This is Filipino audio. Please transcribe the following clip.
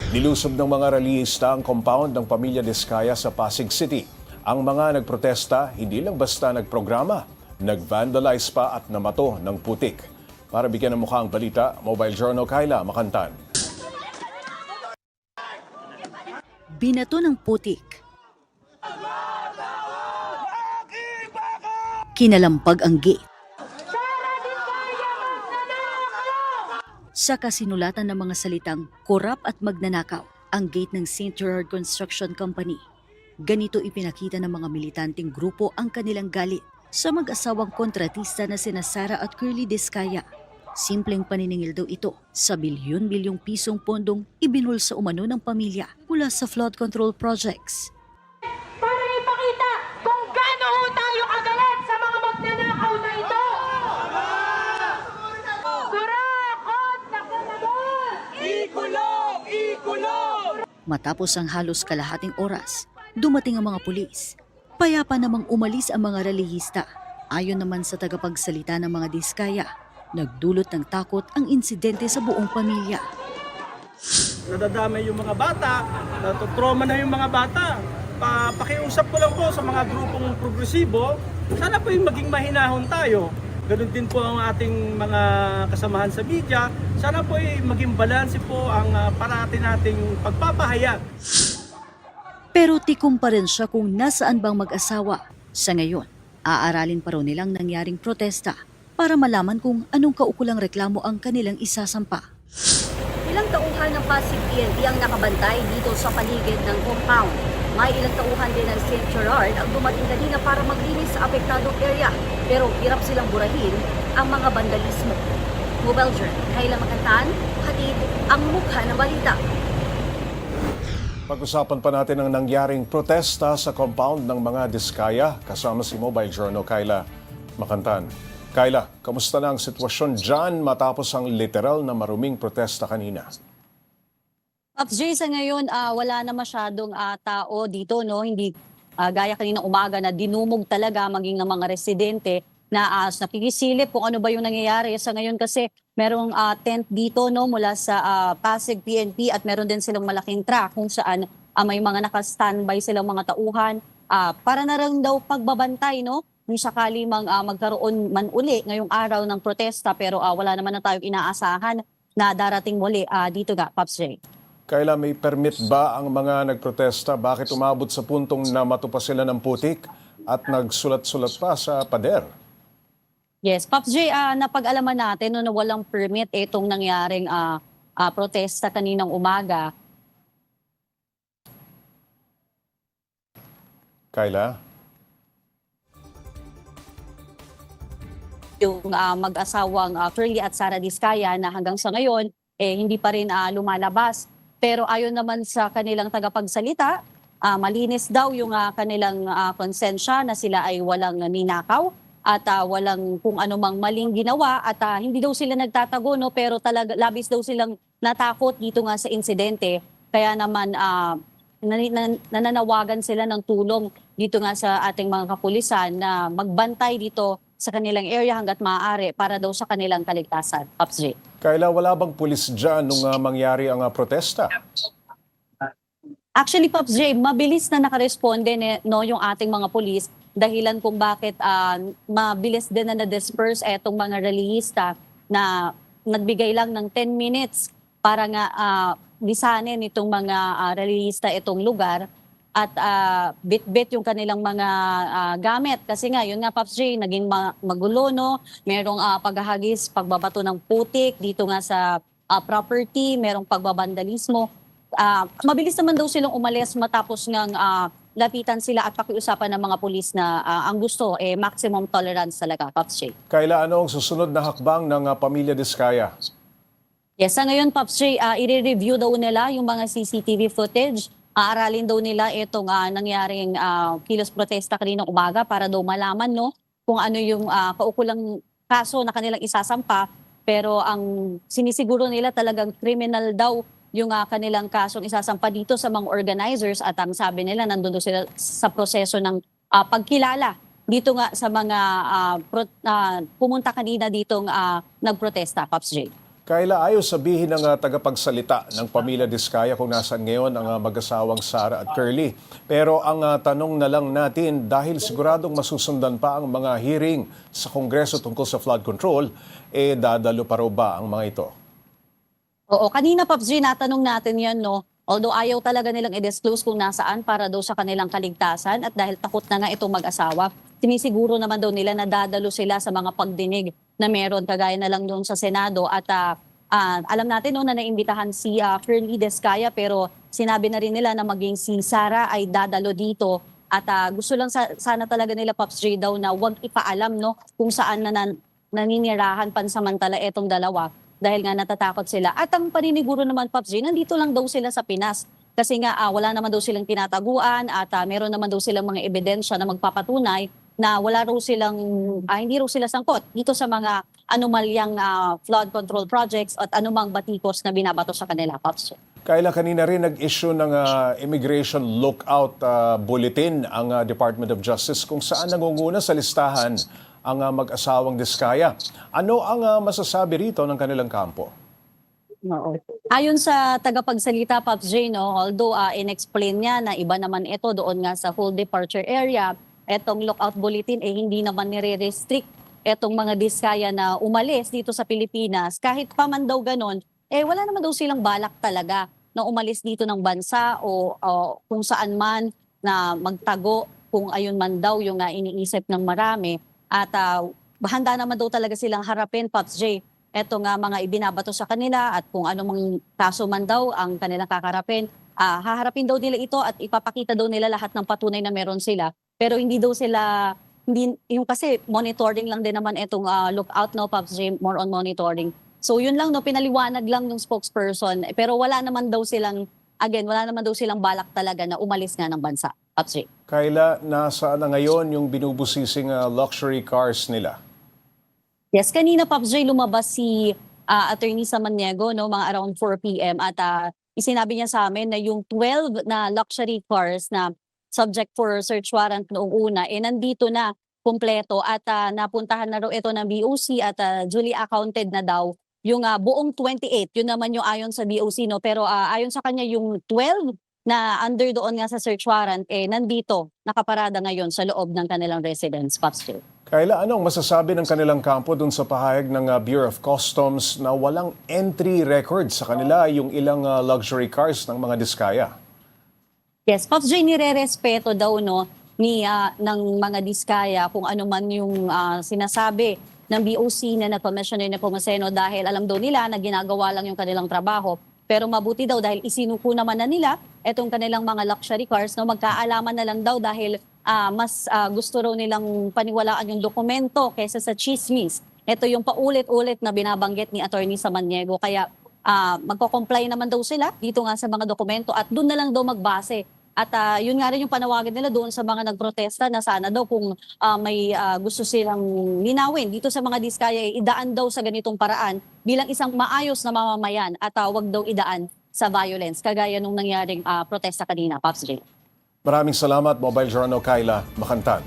Nilusob ng mga rallyista ang compound ng Pamilya Diskaya sa Pasig City. Ang mga nagprotesta hindi lang basta nagprograma, nag-vandalize pa at namato ng putik. Para bigyan ng mukha ang balita, Mobile Journal Kayla Makantan. Binato ng putik. Kinalampag ang gate. Sa kasinulatan ng mga salitang korap at magnanakaw, ang gate ng St. Gerard Construction Company. Ganito ipinakita ng mga militanteng grupo ang kanilang galit sa mag-asawang kontratista na sina Sara at Curly Diskaya. Simpleng paniningil daw ito sa bilyon-bilyong pisong pondong ibinul sa umano ng pamilya mula sa flood control projects. Para ipakita kung gaano ho tayo kagalit sa mga magnanakaw na ito. Kurakot na kanabon! Ikulong! Ikulong! Matapos ang halos kalahating oras, dumating ang mga pulis. Payapa namang umalis ang mga rallyista. Ayon naman sa tagapagsalita ng mga Diskaya, nagdulot ng takot ang insidente sa buong pamilya. Nadadamay yung mga bata, natutroma na yung mga bata. Pakiusap ko lang po sa mga grupong progresibo, sana po yung maging mahinahon tayo. Ganun din po ang ating mga kasamahan sa media, sana po yung maging balanse po ang parati nating pagpapahayag. Pero tikom pa rin siya kung nasaan bang mag-asawa. Sa ngayon, aaralin pa raw nilang nangyaring protesta para malaman kung anong kaukulang reklamo ang kanilang isasampa. Ilang tauhan ng Pasig PNP ang nakabantay dito sa paligid ng compound. May ilang tauhan din ng St. Gerard ang dumating kanina para maglinis sa apektadong area. Pero hirap silang burahin ang mga vandalismo. Mobile Journal, Kayla Makantan, hatid ang mukha ng balita. Pag-usapan pa natin ang nangyaring protesta sa compound ng mga Diskaya kasama si Mobile Journal Kayla Makantan. Kayla, kamusta na ang sitwasyon dyan matapos ang literal na maruming protesta kanina? Pops Jay, sa ngayon wala na masyadong tao dito, no? Hindi gaya kanina umaga na dinumog talaga maging ng mga residente na napigisilip kung ano ba yung nangyayari. Sa ngayon kasi merong tent dito, no, mula sa Pasig PNP at meron din silang malaking truck kung saan may mga naka-standby silang mga tauhan para na rin daw pagbabantay, no? Kung sakali magkaroon man uli ngayong araw ng protesta, pero wala naman na tayong inaasahan na darating muli dito ga, Pops Jay. Kayla, may permit ba ang mga nagprotesta? Bakit umabot sa puntong na matupa sila ng putik at nagsulat-sulat pa sa pader? Yes, Pops Jay, napag-alaman natin no, na walang permit itong nangyaring protesta kaninang umaga. Kayla? Yung mag-asawang Curly at Sara Diskaya na hanggang sa ngayon hindi pa rin lumalabas. Pero ayon naman sa kanilang tagapagsalita, malinis daw yung kanilang konsensya na sila ay walang ninakaw at walang kung anumang maling ginawa at hindi daw sila nagtatago, no, pero talaga labis daw silang natakot dito nga sa insidente. Kaya naman nananawagan sila ng tulong dito nga sa ating mga kapulisan na magbantay dito sa kanilang area hanggat maaari para daw sa kanilang kaligtasan. Pops J. Kayla, wala bang pulis dyan nung mangyari ang protesta? Actually, Pops J, mabilis na nakaresponde no, yung ating mga pulis dahilan kung bakit mabilis din na na-disperse etong mga rallyista na nagbigay lang ng 10 minutes para nga lisanin itong mga rallyista itong lugar at bit-bit yung kanilang mga gamit. Kasi nga, yun nga, Pops J, naging magulo, no? Merong paghahagis, pagbabato ng putik dito nga sa property, merong pagbabandalismo. Mabilis naman daw silang umalis matapos ngang lapitan sila at pakiusapan ng mga pulis na ang gusto, maximum tolerance talaga, Pops J. Kayla, ano ang susunod na hakbang ng Pamilya Diskaya? Yes, sa ngayon, Pops J, i-review daw nila yung mga CCTV footage. Aaralin daw nila itong nangyaring kilos protesta kaninang umaga para daw malaman, no, kung ano yung kaukulang kaso na kanilang isasampa. Pero ang sinisiguro nila talagang criminal daw yung kanilang kasong isasampa dito sa mga organizers at ang sabi nila nandun daw sila sa proseso ng pagkilala dito nga sa mga pumunta kanina ditong nagprotesta, Pops J. Kayla, ayaw sabihin ng tagapagsalita ng pamilya Diskaya kung nasaan ngayon ang mag-asawang Sara at Curly. Pero ang tanong na lang natin, dahil siguradong masusundan pa ang mga hearing sa Kongreso tungkol sa flood control, dadalo pa raw ba ang mga ito? Oo, kanina Pops G, natanong natin yan, no? Although ayaw talaga nilang i-disclose kung nasaan para daw sa kanilang kaligtasan at dahil takot na nga itong mag-asawa, sinisiguro naman daw nila na dadalo sila sa mga pagdinig na meron kagaya na lang doon sa Senado at alam natin no, na naimbitahan si Curly Diskaya pero sinabi na rin nila na maging si Sara ay dadalo dito at gusto lang sana talaga nila Pops J daw na huwag ipaalam no kung saan naninirahan pansamantala etong dalawa dahil nga natatakot sila. At ang paniniguro naman Pops J, nandito lang daw sila sa Pinas kasi nga wala naman daw silang tinataguan at meron naman daw silang mga ebidensya na magpapatunay na wala raw silang, hindi raw sila sangkot dito sa mga anomalyang flood control projects at anumang batikos na binabato sa kanila, Pops. Kayla, kanina rin nag-issue ng Immigration Lookout Bulletin ang Department of Justice kung saan nangunguna sa listahan ang mag-asawang Diskaya. Ano ang masasabi rito ng kanilang kampo? Oo. Ayon sa tagapagsalita, Pops J, no, although in-explain niya na iba naman ito doon nga sa full departure area, etong lookout bulletin hindi naman nire-restrict etong mga Diskaya na umalis dito sa Pilipinas. Kahit pa man daw ganon, wala naman daw silang balak talaga na umalis dito ng bansa o kung saan man na magtago kung ayun man daw yung iniisip ng marami. At handa naman daw talaga silang harapin, Pops J, eto nga mga ibinabato sa kanila at kung anong kaso man daw ang kanilang kakarapin, haharapin daw nila ito at ipapakita daw nila lahat ng patunay na meron sila. Pero hindi daw sila, yung kasi monitoring lang din naman itong lookout, no, Pops J, more on monitoring. So yun lang, no, pinaliwanag lang ng spokesperson. Pero wala naman daw silang balak talaga na umalis nga ng bansa, Pops J. Kayla, nasaan na ngayon yung binubusising luxury cars nila? Yes, kanina Pops J, lumabas si Attorney Samaniego, no, mga around 4 p.m. at isinabi niya sa amin na yung 12 na luxury cars na subject for search warrant noong una, nandito na kumpleto at napuntahan na raw ito ng BOC at duly accounted na daw yung buong 28. Yun naman yung ayon sa BOC, no, pero ayon sa kanya yung 12 na under doon nga sa search warrant, nandito, nakaparada ngayon sa loob ng kanilang residence, Pops J. Kayla, anong masasabi ng kanilang kampo dun sa pahayag ng Bureau of Customs na walang entry record sa kanila yung ilang luxury cars ng mga Diskaya? Yes, Pops J, nire-respeto daw no ng mga Diskaya kung ano man yung sinasabi ng BOC na na-commissioner na Pumaseno dahil alam daw nila na ginagawa lang yung kanilang trabaho. Pero mabuti daw dahil isinuko naman na nila itong kanilang mga luxury cars, no, magkaalaman na lang daw dahil mas gusto raw nilang paniwalaan yung dokumento kaysa sa chismis. Ito yung paulit-ulit na binabanggit ni Attorney Samaniego. Kaya magko-comply naman daw sila dito nga sa mga dokumento at doon na lang daw magbase. At yun nga rin yung panawagan nila doon sa mga nagprotesta na sana daw kung may gusto silang linawin dito sa mga Diskaya, idaan daw sa ganitong paraan bilang isang maayos na mamamayan at wag daw idaan sa violence kagaya nung nangyaring protesta kanina, Pops J. Maraming salamat, Mobile Journal Kayla Makantan.